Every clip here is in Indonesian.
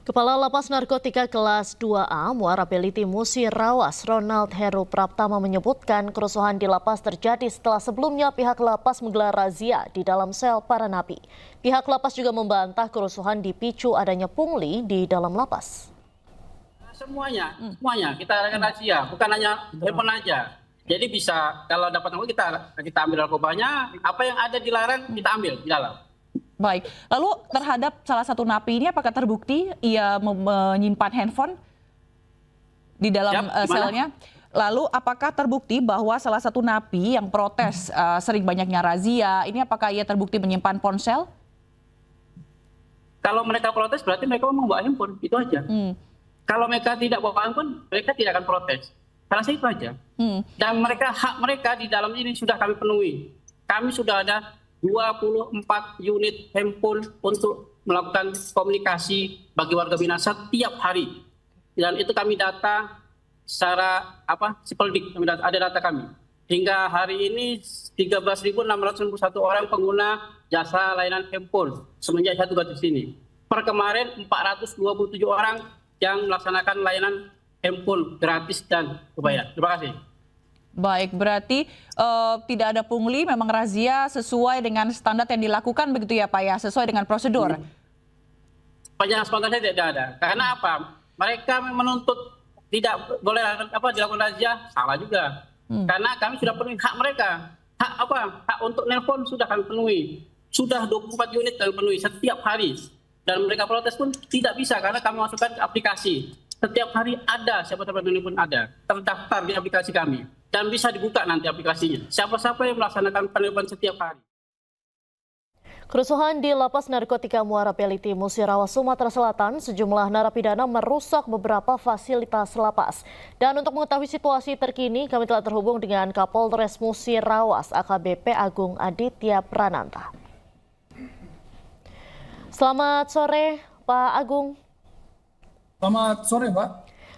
Kepala Lapas Narkotika Kelas 2A Muara Beliti Musirawas Ronald Heru Praptama menyebutkan kerusuhan di lapas terjadi setelah sebelumnya pihak lapas menggelar razia di dalam sel para napi. Pihak lapas juga membantah kerusuhan dipicu adanya pungli di dalam lapas. Semuanya kita adakan razia, bukan hanya handphone aja. Jadi bisa kalau dapat narkoba kita ambil narkobanya, apa yang ada dilarang kita ambil di dalam. Baik, lalu terhadap salah satu napi ini apakah terbukti ia menyimpan handphone di dalam selnya? Lalu apakah terbukti bahwa salah satu napi yang protes sering banyaknya razia, ini apakah ia terbukti menyimpan ponsel? Kalau mereka protes berarti mereka mau bawa handphone, itu aja. Kalau mereka tidak bawa handphone, mereka tidak akan protes. Karena itu aja. Dan hak mereka di dalam ini sudah kami penuhi. Kami sudah ada 24 unit handphone untuk melakukan komunikasi bagi warga binaan setiap hari. Dan itu kami data secara Sipeldik, ada data kami. Hingga hari ini 13.691 orang pengguna jasa layanan handphone semenjak saya tugas di sini. Per kemarin 427 orang yang melaksanakan layanan handphone gratis dan berbayar. Terima kasih. Baik, berarti tidak ada pungli, memang razia sesuai dengan standar yang dilakukan begitu ya Pak ya, sesuai dengan prosedur? Panjang spontan tidak ada. Karena apa? Mereka menuntut tidak boleh dilakukan razia, salah juga. Karena kami sudah penuhi hak mereka. Hak untuk nelpon sudah kami penuhi. Sudah 24 unit kami penuhi setiap hari. Dan mereka protes pun tidak bisa karena kami masukkan ke aplikasi. Setiap hari ada, siapa-siapa pun ada. Terdaftar di aplikasi kami. Dan bisa dibuka nanti aplikasinya. Siapa-siapa yang melaksanakan penelpon setiap hari. Kerusuhan di Lapas Narkotika Muara Beliti Musirawas, Sumatera Selatan, sejumlah narapidana merusak beberapa fasilitas lapas. Dan untuk mengetahui situasi terkini, kami telah terhubung dengan Kapolres Musirawas, AKBP Agung Aditya Prananta. Selamat sore, Pak Agung. Selamat sore, Pak.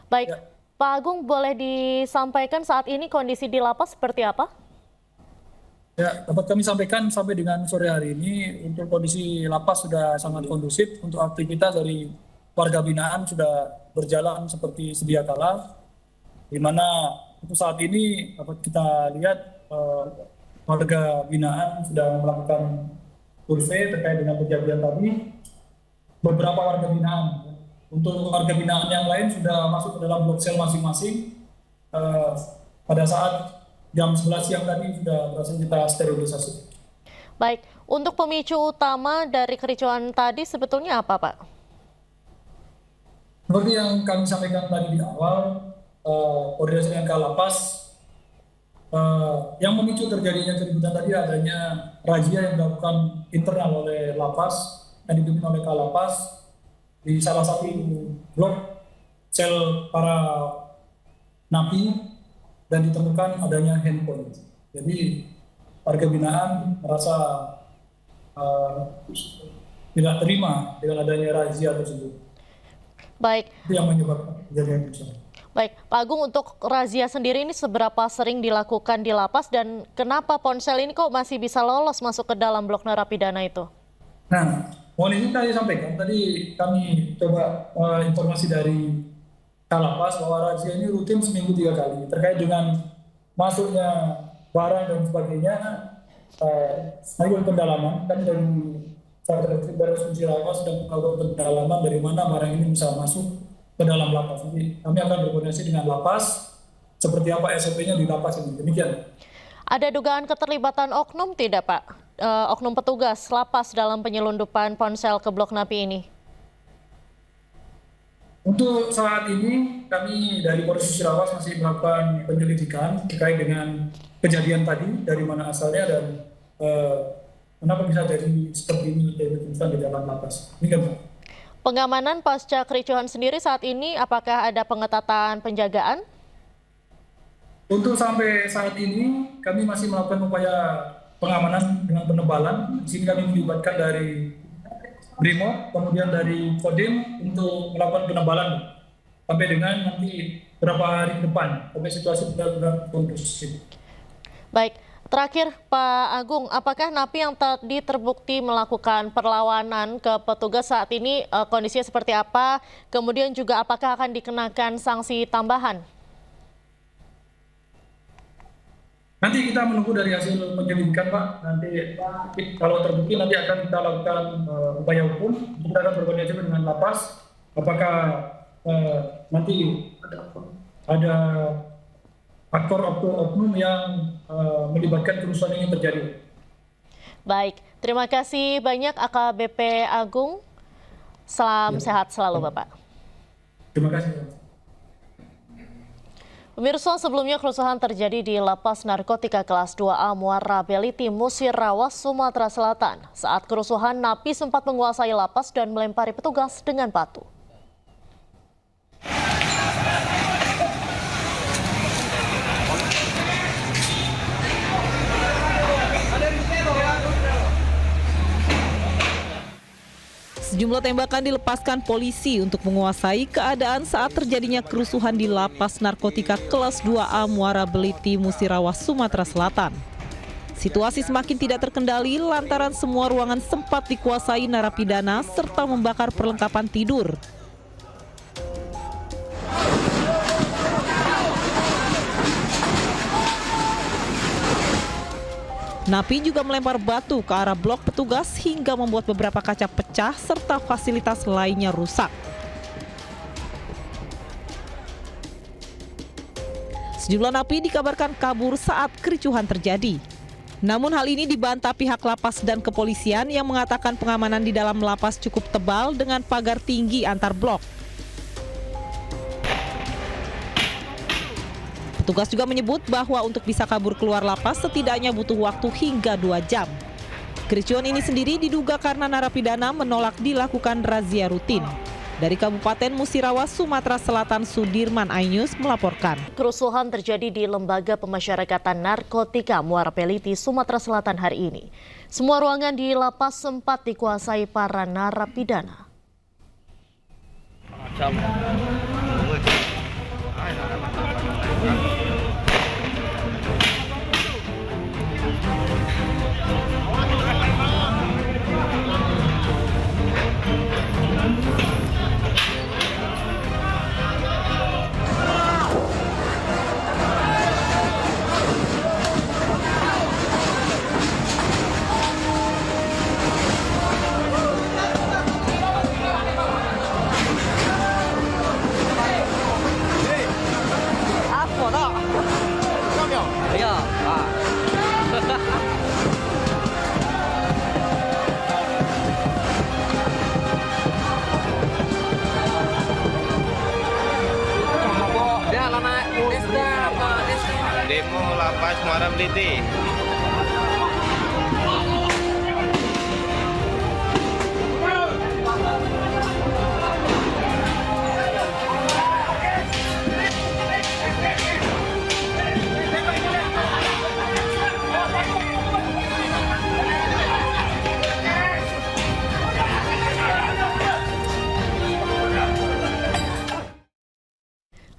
Baik, ya. Pak Agung, boleh disampaikan saat ini kondisi di lapas seperti apa? Ya, dapat kami sampaikan sampai dengan sore hari ini untuk kondisi lapas sudah sangat kondusif, untuk aktivitas dari warga binaan sudah berjalan seperti sedia kala, di mana untuk saat ini dapat kita lihat warga binaan sudah melakukan survei terkait dengan kejadian tadi. Beberapa warga binaan, untuk warga binaan yang lain sudah masuk ke dalam blok sel masing-masing. Pada saat jam 11 siang tadi sudah berhasil kita sterilisasi. Baik, untuk pemicu utama dari kericuan tadi sebetulnya apa, Pak? Seperti yang kami sampaikan tadi di awal, koordinasi dengan Kalapas, yang memicu terjadinya keributan tadi adanya razia yang dilakukan internal oleh lapas, yang dipimpin oleh Kalapas, di salah satu blok sel para napi, dan ditemukan adanya handphone. Jadi warga binaan merasa tidak terima dengan adanya razia tersebut. Baik. Itu yang menyebabkan kejadian itu. Baik, Pak Agung, untuk razia sendiri ini seberapa sering dilakukan di lapas dan kenapa ponsel ini kok masih bisa lolos masuk ke dalam blok narapidana itu? Nah, mohon izin tadi sampaikan, tadi kami coba informasi dari Kalapas bahwa razia ini rutin seminggu 3 kali terkait dengan masuknya barang dan sebagainya. Melakukan pendalaman, kan dari Satreskrim Musirawas sudah melakukan pendalaman dari mana barang ini bisa masuk ke dalam lapas. Jadi kami akan berkoordinasi dengan lapas seperti apa SOP-nya di lapas ini. Demikian. Ada dugaan keterlibatan oknum tidak, Pak? Oknum petugas lapas dalam penyelundupan ponsel ke blok napi ini? Untuk saat ini kami dari Polres Musirawas masih melakukan penyelidikan terkait dengan kejadian tadi, dari mana asalnya dan kenapa bisa jadi seperti ini di dalam lapas. Pengamanan pasca kericuhan sendiri saat ini apakah ada pengetatan penjagaan? Untuk sampai saat ini kami masih melakukan upaya pengamanan dengan penebalan. Di sini kami melibatkan dari Brimob, kemudian dari Kodim untuk melakukan penebalan sampai dengan nanti beberapa hari ke depan, sampai situasi benar-benar kondusif. Baik, Terakhir, Pak Agung, apakah napi yang tadi terbukti melakukan perlawanan ke petugas saat ini kondisinya seperti apa? Kemudian juga apakah akan dikenakan sanksi tambahan? Nanti kita menunggu dari hasil penyelidikan, Pak. Nanti kalau terbukti nanti akan kita lakukan upaya hukum. Kita akan berkoordinasi dengan lapas. Apakah nanti ada faktor oknum yang melibatkan kerusuhan ini terjadi. Baik, terima kasih banyak AKBP Agung. Salam sehat selalu, Bapak. Terima kasih. Pemirsa, sebelumnya kerusuhan terjadi di Lapas Narkotika Kelas 2A Muara Beliti, Musirawas, Sumatera Selatan. Saat kerusuhan, napi sempat menguasai lapas dan melempari petugas dengan batu. Sejumlah tembakan dilepaskan polisi untuk menguasai keadaan saat terjadinya kerusuhan di Lapas Narkotika Kelas 2A Muara Beliti, Musirawas, Sumatera Selatan. Situasi semakin tidak terkendali lantaran semua ruangan sempat dikuasai narapidana serta membakar perlengkapan tidur. Napi juga melempar batu ke arah blok petugas hingga membuat beberapa kaca pecah serta fasilitas lainnya rusak. Sejumlah napi dikabarkan kabur saat kericuhan terjadi. Namun hal ini dibantah pihak lapas dan kepolisian yang mengatakan pengamanan di dalam lapas cukup tebal dengan pagar tinggi antar blok. Petugas juga menyebut bahwa untuk bisa kabur keluar lapas setidaknya butuh waktu hingga 2 jam. Kericuhan ini sendiri diduga karena narapidana menolak dilakukan razia rutin. Dari Kabupaten Musirawas, Sumatera Selatan, Sudirman Ainus melaporkan. Kerusuhan terjadi di Lembaga Pemasyarakatan Narkotika Muara Beliti, Sumatera Selatan hari ini. Semua ruangan di lapas sempat dikuasai para narapidana. Demo Lapas Muara Beliti.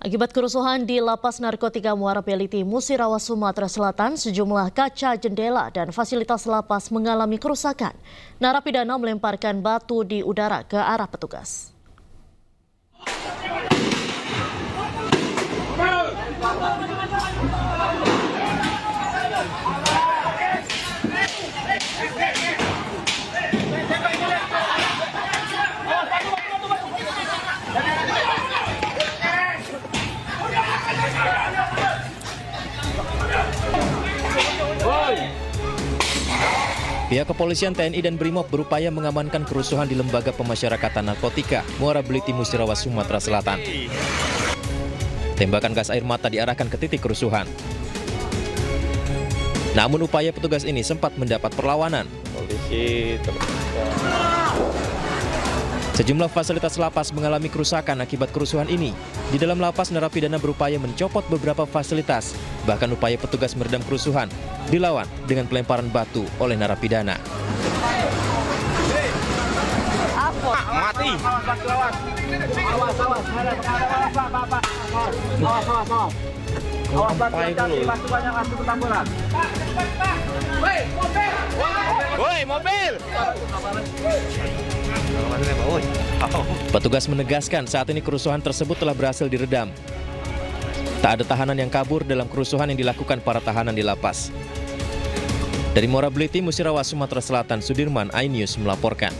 Akibat kerusuhan di Lapas Narkotika Muara Beliti, Musirawas, Sumatera Selatan, sejumlah kaca jendela dan fasilitas lapas mengalami kerusakan. Narapidana melemparkan batu di udara ke arah petugas. Pihak kepolisian, TNI, dan BRIMOB berupaya mengamankan kerusuhan di Lembaga Pemasyarakatan Narkotika Muara Beliti, Musirawas, Sumatera Selatan. Tembakan gas air mata diarahkan ke titik kerusuhan. Namun upaya petugas ini sempat mendapat perlawanan. Sejumlah fasilitas lapas mengalami kerusakan akibat kerusuhan ini. Di dalam lapas, narapidana berupaya mencopot beberapa fasilitas. Bahkan upaya petugas meredam kerusuhan dilawan dengan pelemparan batu oleh narapidana. Mati. Woi, mobil! Petugas menegaskan saat ini kerusuhan tersebut telah berhasil diredam. Tak ada tahanan yang kabur dalam kerusuhan yang dilakukan para tahanan di lapas. Dari Muara Beliti, Musirawas, Sumatera Selatan, Sudirman, iNews melaporkan.